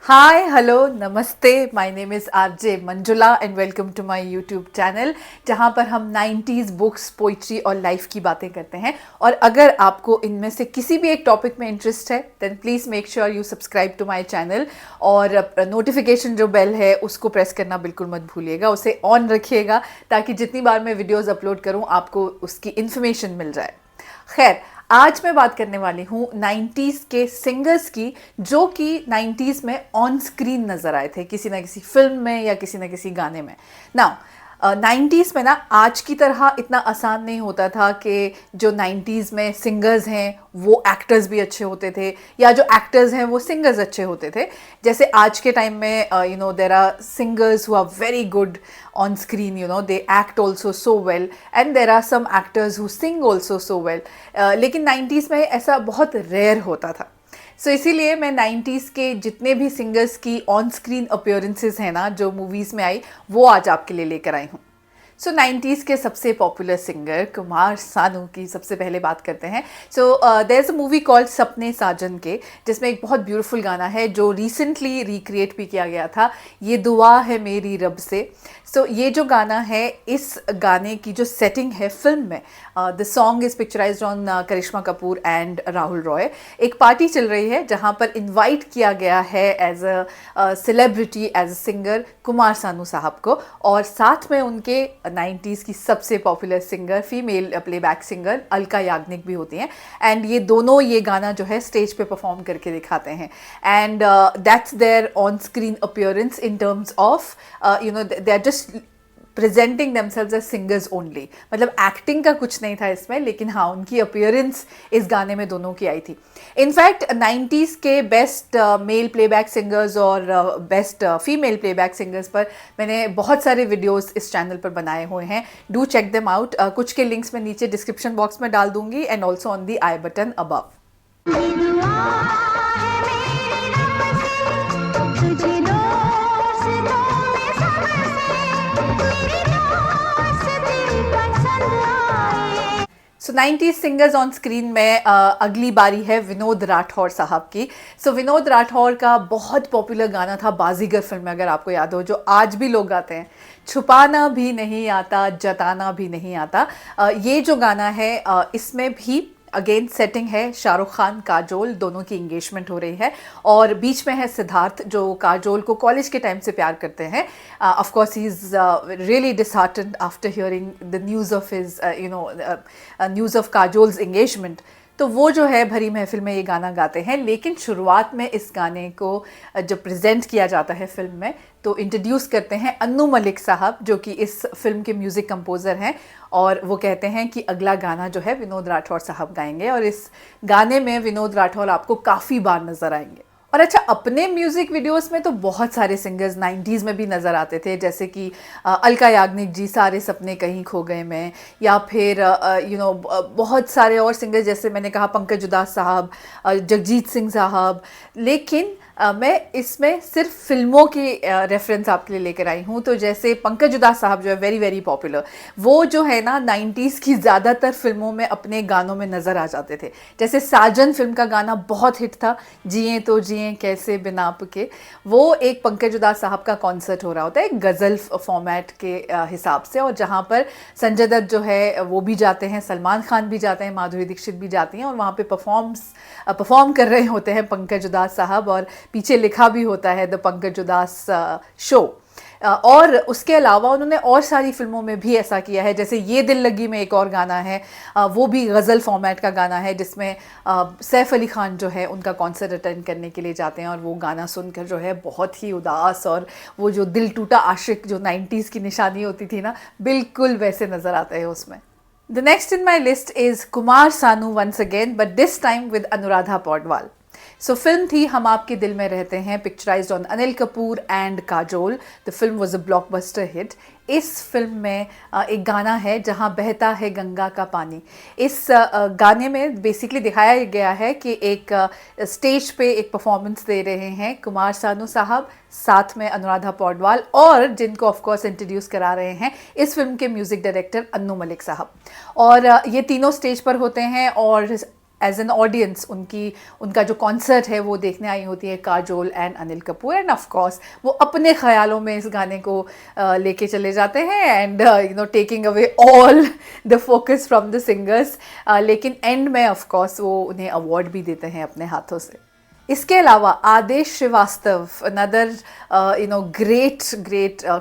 हाय hello नमस्ते, my name is RJ Manjula and welcome to my YouTube channel, जहां पर हम 90s बुक्स, पोइट्री और लाइफ की बातें करते हैं। और अगर आपको इनमें से किसी भी एक टॉपिक में इंटरेस्ट है then please make sure you subscribe to my channel और नोटिफिकेशन जो बेल है उसको प्रेस करना बिल्कुल मत भूलिएगा, उसे ऑन रखिएगा ताकि जितनी बार मैं वीडियोज़ अपलोड करूँ आपको उसकी इन्फॉर्मेशन मिल जाए। खैर, आज मैं बात करने वाली हूँ 90s के सिंगर्स की जो कि 90s में ऑन स्क्रीन नज़र आए थे किसी ना किसी फिल्म में या किसी ना किसी गाने में। नाउ 90s में ना आज की तरह इतना आसान नहीं होता था कि जो 90s में सिंगर्स हैं वो एक्टर्स भी अच्छे होते थे या जो एक्टर्स हैं वो सिंगर्स अच्छे होते थे। जैसे आज के टाइम में there are singers who are very good on screen, they act also so well and there are some actors who sing also so well, लेकिन 90s में ऐसा बहुत रेयर होता था। सो इसीलिए मैं 90s के जितने भी सिंगर्स की ऑन स्क्रीन अपीयरेंसेस हैं ना जो मूवीज़ में आई, वो आज आपके लिए लेकर आई हूँ। सो 90s के सबसे पॉपुलर सिंगर कुमार सानू की सबसे पहले बात करते हैं। So there is a movie called Sapne Saajan के, जिसमें एक बहुत ब्यूटीफुल गाना है जो रिसेंटली रिक्रिएट भी किया गया था, ये दुआ है मेरी रब से। सो ये जो गाना है, इस गाने की जो सेटिंग है फिल्म में, the song is picturised on Karisma Kapoor and Rahul Roy. एक पार्टी चल रही है जहाँ पर इनवाइट किया गया है as a celebrity, as a singer Kumar Sanu साहब को, और साथ में उनके 90s की सबसे popular singer, female playback singer Alka Yagnik भी होती हैं। एंड ये दोनों ये गाना जो है स्टेज पे परफॉर्म करके दिखाते हैं। And that's their on screen appearance in terms of they are just presenting themselves as singers only. मतलब एक्टिंग का कुछ नहीं था इसमें, लेकिन हाँ उनकी अपीयरेंस इस गाने में दोनों की आई थी। इनफैक्ट 90s के बेस्ट मेल प्लेबैक सिंगर्स और बेस्ट फीमेल प्लेबैक सिंगर्स पर मैंने बहुत सारे वीडियोस इस चैनल पर बनाए हुए हैं। Do check them out. कुछ के लिंक्स मैं नीचे डिस्क्रिप्शन बॉक्स में डाल दूंगी and also on the I button above. So 90s singers on screen में अगली बारी है विनोद राठौर साहब की। सो विनोद राठौर का बहुत पॉपुलर गाना था बाजीगर फिल्म में, अगर आपको याद हो, जो आज भी लोग गाते हैं, छुपाना भी नहीं आता जताना भी नहीं आता। ये जो गाना है इसमें भी अगेन सेटिंग है शाहरुख खान काजोल दोनों की इंगेजमेंट हो रही है और बीच में है सिद्धार्थ जो काजोल को कॉलेज के टाइम से प्यार करते हैं। Of course he is really disheartened after hearing the news of his news of Kajol's engagement. तो वो जो है भरी महफिल में ये गाना गाते हैं, लेकिन शुरुआत में इस गाने को जब प्रेजेंट किया जाता है फिल्म में तो इंट्रोड्यूस करते हैं अन्नू मलिक साहब जो कि इस फिल्म के म्यूज़िक कंपोज़र हैं, और वो कहते हैं कि अगला गाना जो है विनोद राठौर साहब गाएंगे, और इस गाने में विनोद राठौर आपको काफ़ी बार नज़र आएंगे। और अच्छा, अपने म्यूज़िक वीडियोस में तो बहुत सारे सिंगर्स 90s में भी नज़र आते थे, जैसे कि अलका याग्निक जी, सारे सपने कहीं खो गए में, या फिर बहुत सारे और सिंगर्स, जैसे मैंने कहा पंकज उदास साहब, जगजीत सिंह साहब। लेकिन मैं इसमें सिर्फ फिल्मों की रेफरेंस आपके लिए लेकर आई हूँ। तो जैसे पंकज उदास साहब जो है वेरी वेरी पॉपुलर, वो जो है ना 90s की ज़्यादातर फिल्मों में अपने गानों में नज़र आ जाते थे। जैसे साजन फिल्म का गाना बहुत हिट था, जिए तो जिए कैसे बिना आपके, वो एक पंकज उदास साहब का कॉन्सर्ट हो रहा होता है गज़ल फॉर्मेट के हिसाब से, और जहाँ पर संजय दत्त जो है वो भी जाते हैं, सलमान खान भी जाते हैं, माधुरी दीक्षित भी जाती हैं, और वहाँ पे परफॉर्म कर रहे होते हैं पंकज उदास साहब, और पीछे लिखा भी होता है द पंकज उदास शो। और उसके अलावा उन्होंने और सारी फिल्मों में भी ऐसा किया है, जैसे ये दिल लगी में एक और गाना है, वो भी गज़ल फॉर्मेट का गाना है, जिसमें सैफ अली खान जो है उनका कॉन्सर्ट अटेंड करने के लिए जाते हैं, और वो गाना सुनकर जो है बहुत ही उदास और वो जो दिल टूटा आशिक जो 90s की निशानी होती थी ना, बिल्कुल वैसे नज़र आता है उसमें। The next in my list is Kumar Sanu once again, but this time with Anuradha Paudwal. So film थी Hum Aapke Dil Mein Rehte Hain, picturised on Anil Kapoor and Kajol. The film was a blockbuster hit. इस फिल्म में एक गाना है जहाँ बहता है गंगा का पानी। इस गाने में बेसिकली दिखाया गया है कि एक स्टेज पे एक परफॉर्मेंस दे रहे हैं कुमार सानू साहब, साथ में अनुराधा पौडवाल, और जिनको ऑफ कोर्स इंट्रोड्यूस करा रहे हैं इस फिल्म के म्यूज़िक डायरेक्टर अन्नू मलिक साहब। और ये तीनों स्टेज पर होते हैं और एज एन ऑडियंस उनका जो कॉन्सर्ट है वो देखने आई होती है Kajol and Anil Kapoor, end of course वो अपने ख्यालों में इस गाने को लेके चले जाते हैं and taking away all the focus from the singers, लेकिन एंड में ऑफ कोर्स वो उन्हें अवार्ड भी देते हैं अपने हाथों से। इसके अलावा आदेश श्रीवास्तव, अनदर ग्रेट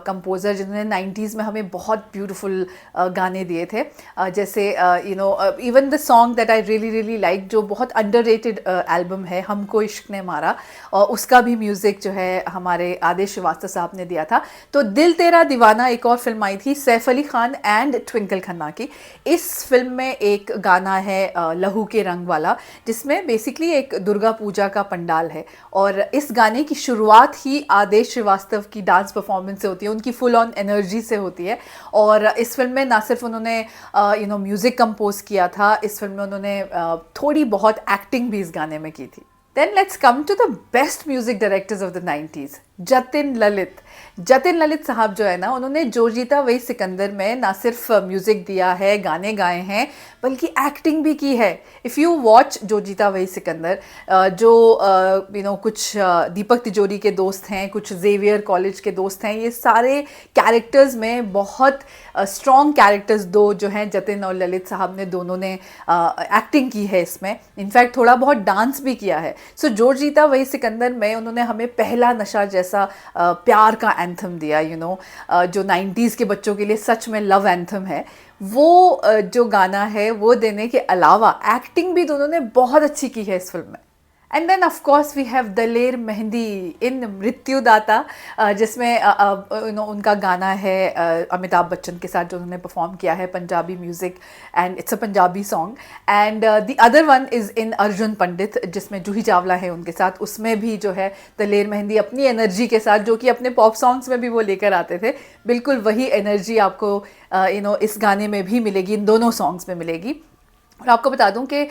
कंपोज़र जिन्होंने 90s में हमें बहुत ब्यूटीफुल गाने दिए थे, जैसे even the song that I really like, जो बहुत अंडररेटेड एल्बम है हमको इश्क ने मारा, और उसका भी म्यूज़िक जो है हमारे आदेश श्रीवास्तव साहब ने दिया था। तो दिल तेरा दीवाना एक और फिल्म आई थी सैफ अली खान एंड ट्विंकल खन्ना की। इस फिल्म में एक गाना है लहू के रंग वाला, जिसमें बेसिकली एक दुर्गा पूजा का पंडाल है, और इस गाने की शुरुआत ही आदेश श्रीवास्तव की डांस परफॉर्मेंस से होती है, उनकी फुल ऑन एनर्जी से होती है। और इस फिल्म में ना सिर्फ उन्होंने म्यूज़िक कंपोज किया था, इस फिल्म में उन्होंने थोड़ी बहुत एक्टिंग भी इस गाने में की थी। Then let's come to the best music directors of the 90s, Jatin Lalit. Jatin Lalit साहब जो है ना, उन्होंने जो जीता वही सिकंदर में ना सिर्फ म्यूज़िक दिया है, गाने गाए हैं, बल्कि एक्टिंग भी की है। इफ़ यू वॉच जो जीता वही सिकंदर, जो कुछ दीपक तिजोरी के दोस्त हैं, कुछ जेवियर कॉलेज के दोस्त हैं, ये सारे कैरेक्टर्स में बहुत स्ट्रॉन्ग कैरेक्टर्स दो जो हैं जतिन और ललित साहब ने, दोनों ने एक्टिंग की है इसमें, इनफैक्ट थोड़ा बहुत डांस भी किया है। सो जो जीता वही सिकंदर में उन्होंने हमें पहला नशा जैसा प्यार का एंथम दिया, जो 90s के बच्चों के लिए सच में लव एंथम है। वो जो गाना है वो देने के अलावा एक्टिंग भी दोनों ने बहुत अच्छी की है इस फिल्म में। And then of course we have Daler Mehndi in Mrityudaata, जिसमें उनका गाना है अमिताभ बच्चन के साथ जो उन्होंने परफॉर्म किया है, Punjabi music and it's a Punjabi song. And the other one is in Arjun Pandit, जिसमें जूही चावला है उनके साथ। उसमें भी जो है दलेर मेहंदी अपनी एनर्जी के साथ, जो कि अपने पॉप सॉन्ग्स में भी वो लेकर आते थे, बिल्कुल वही एनर्जी आपको इस गाने में भी मिलेगी, इन दोनों सॉन्ग्स में मिलेगी। और आपको बता दूं कि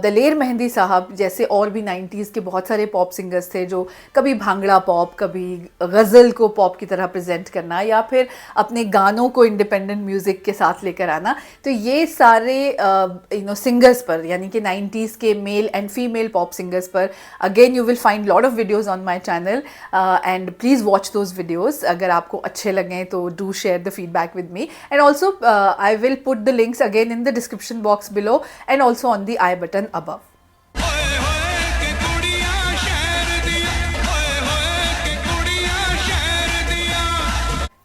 दलेर मेहंदी साहब जैसे और भी 90s के बहुत सारे पॉप सिंगर्स थे, जो कभी भांगड़ा पॉप, कभी गज़ल को पॉप की तरह प्रेजेंट करना, या फिर अपने गानों को इंडिपेंडेंट म्यूज़िक के साथ लेकर आना। तो ये सारे सिंगर्स पर, यानी कि 90s के male and female pop singers पर, again you will find lot of videos on my channel, and please watch those videos. अगर आपको अच्छे लगें तो do share the feedback with me, and also I will put the links again in the description box below and also on the I button above.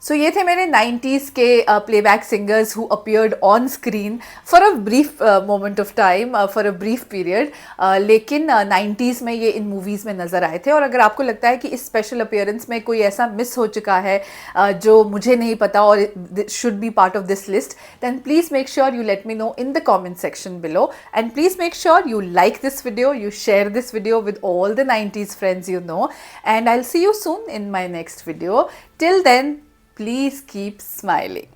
सो ये थे मेरे 90s के playback singers who appeared on screen for a brief moment of time, for a brief period, लेकिन 90s में ये इन movies में नज़र आए थे। और अगर आपको लगता है कि इस स्पेशल अपीयरेंस में कोई ऐसा मिस हो चुका है जो मुझे नहीं पता और should be part of this list, then please make sure you let me know in the comment section below, and please make sure you like this video, you share this video with all the 90s friends you know, and I'll see you soon in my next video. Till then, please keep smiling.